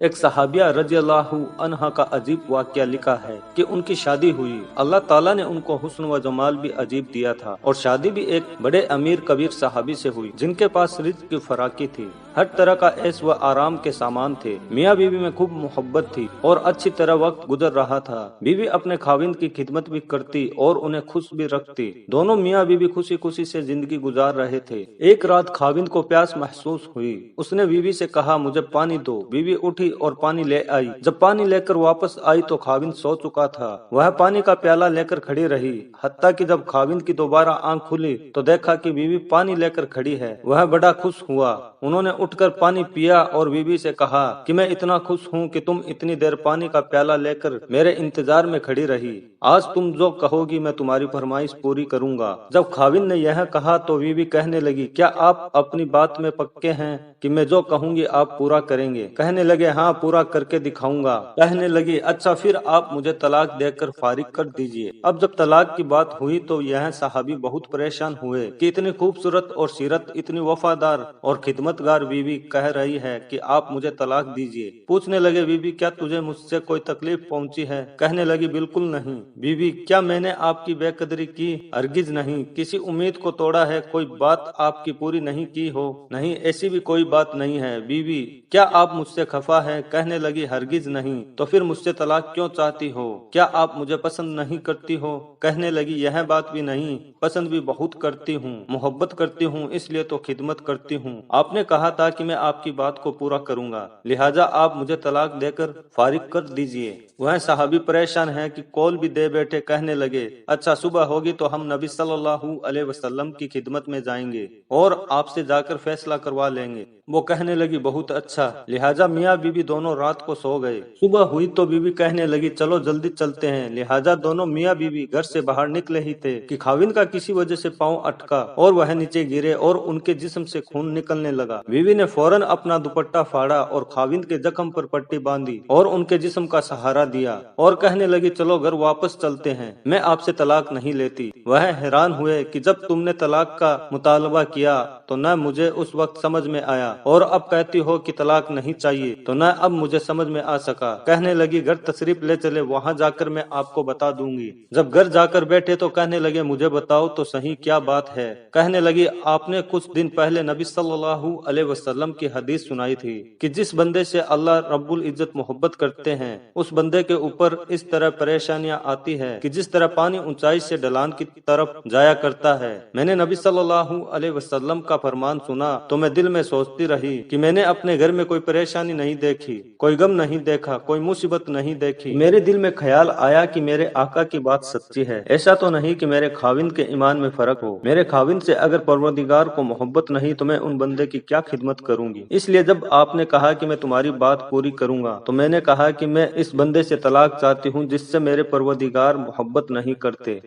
ایک صحابیہ رضی اللہ عنہا کا عجیب واقعہ لکھا ہے کہ ان کی شادی ہوئی۔ اللہ تعالیٰ نے ان کو حسن و جمال بھی عجیب دیا تھا، اور شادی بھی ایک بڑے امیر کبیر صحابی سے ہوئی جن کے پاس رزق کی فراقی تھی، ہر طرح کا عیش و آرام کے سامان تھے۔ میاں بیوی میں خوب محبت تھی اور اچھی طرح وقت گزر رہا تھا۔ بیوی اپنے خاوند کی خدمت بھی کرتی اور انہیں خوش بھی رکھتی۔ دونوں میاں بیوی خوشی خوشی سے زندگی گزار رہے تھے۔ ایک رات خاوند کو پیاس محسوس ہوئی۔ اس نے بیوی سے کہا، مجھے پانی دو۔ بیوی اٹھی اور پانی لے آئی۔ جب پانی لے کر واپس آئی تو خاوند سو چکا تھا۔ وہ پانی کا پیالہ لے کر کھڑی رہی، حتیٰ کہ جب خاوند کی دوبارہ آنکھ کھلی تو دیکھا کہ بیوی پانی لے کر کھڑی ہے۔ وہ بڑا خوش ہوا۔ انہوں نے اٹھ کر پانی پیا اور بیوی سے کہا کہ میں اتنا خوش ہوں کہ تم اتنی دیر پانی کا پیالہ لے کر میرے انتظار میں کھڑی رہی۔ آج تم جو کہو گی میں تمہاری فرمائش پوری کروں گا۔ جب خاوند نے یہ کہا تو بیوی کہنے لگی، کیا آپ اپنی بات میں پکے ہیں کہ میں جو کہوں گی آپ پورا کریں گے؟ کہنے لگے، ہاں پورا کر کے دکھاؤں گا۔ کہنے لگی، اچھا پھر آپ مجھے طلاق دے کر فارغ کر دیجئے۔ اب جب طلاق کی بات ہوئی تو یہ صحابی بہت پریشان ہوئے کہ اتنی خوبصورت اور سیرت، اتنی وفادار اور خدمتگار بیوی کہہ رہی ہے کہ آپ مجھے طلاق دیجئے۔ پوچھنے لگے، بیوی کیا تجھے مجھ سے کوئی تکلیف پہنچی ہے؟ کہنے لگی، بالکل نہیں۔ بیوی، کیا میں نے آپ کی بے قدری کی؟ ہرگز نہیں۔ کسی امید کو توڑا ہے؟ کوئی بات آپ کی پوری نہیں کی ہو؟ نہیں، ایسی بھی کوئی بات نہیں ہے۔ بیوی، کیا آپ مجھ سے خفا ہے؟ کہنے لگی، ہرگز نہیں۔ تو پھر مجھ سے طلاق کیوں چاہتی ہو؟ کیا آپ مجھے پسند نہیں کرتی ہو؟ کہنے لگی، یہ بات بھی نہیں، پسند بھی بہت کرتی ہوں، محبت کرتی ہوں، اس لیے تو خدمت کرتی ہوں۔ آپ نے کہا تھا کہ میں آپ کی بات کو پورا کروں گا، لہٰذا آپ مجھے طلاق دے کر فارغ کر دیجئے۔ وہ صحابی پریشان ہیں کہ کول بھی دے بیٹھے۔ کہنے لگے، اچھا صبح ہوگی تو ہم نبی صلی اللہ علیہ وسلم کی خدمت میں جائیں گے اور آپ سے جا کر فیصلہ کروا لیں گے۔ وہ کہنے لگی، بہت اچھا۔ لہٰذا میاں بیوی دونوں رات کو سو گئے۔ صبح ہوئی تو بیوی کہنے لگی، چلو جلدی چلتے ہیں۔ لہٰذا دونوں میاں بیوی گھر سے باہر نکلے ہی تھے کہ خاوند کا کسی وجہ سے پاؤں اٹکا اور وہ نیچے گرے اور ان کے جسم سے خون نکلنے لگا۔ بیوی نے فوراً اپنا دوپٹہ پھاڑا اور خاوند کے زخم پر پٹی باندھی اور ان کے جسم کا سہارا دیا اور کہنے لگی، چلو گھر واپس چلتے ہیں، میں آپ سے طلاق نہیں لیتی۔ وہ حیران ہوئے کہ جب تم نے طلاق کا مطالبہ کیا تو نہ مجھے اس وقت سمجھ میں آیا، اور اب کہتی ہو کہ طلاق نہیں چاہیے تو نہ اب مجھے سمجھ میں آ سکا۔ کہنے لگی، گھر تشریف لے چلے، وہاں جا کر میں آپ کو بتا دوں گی۔ جب گھر جا کر بیٹھے تو کہنے لگے، مجھے بتاؤ تو صحیح کیا بات ہے؟ کہنے لگی، آپ نے کچھ دن پہلے نبی صلی اللہ علیہ وسلم کی حدیث سنائی تھی کہ جس بندے سے اللہ رب العزت محبت کرتے ہیں اس بندے کے اوپر اس طرح پریشانیاں آتی ہے کہ جس طرح پانی اونچائی سے ڈھلان کی طرف جایا کرتا ہے۔ میں نے نبی صلی اللہ علیہ وسلم کا فرمان سنا تو میں دل میں سوچتی رہی کہ میں نے اپنے گھر میں کوئی پریشانی نہیں دیکھی، کوئی غم نہیں دیکھا، کوئی مصیبت نہیں دیکھی۔ میرے دل میں خیال آیا کہ میرے آقا کی بات سچی ہے، ایسا تو نہیں کہ میرے خاوند کے ایمان میں فرق ہو۔ میرے خاوند سے اگر پروردگار کو محبت نہیں تو میں ان بندے کی کیا خدمت کروں گی؟ اس لیے جب آپ نے کہا کہ میں تمہاری بات پوری کروں گا تو میں نے کہا کہ میں اس بندے سے طلاق چاہتی ہوں جس سے میرے پروردگار محبت نہیں کرتے۔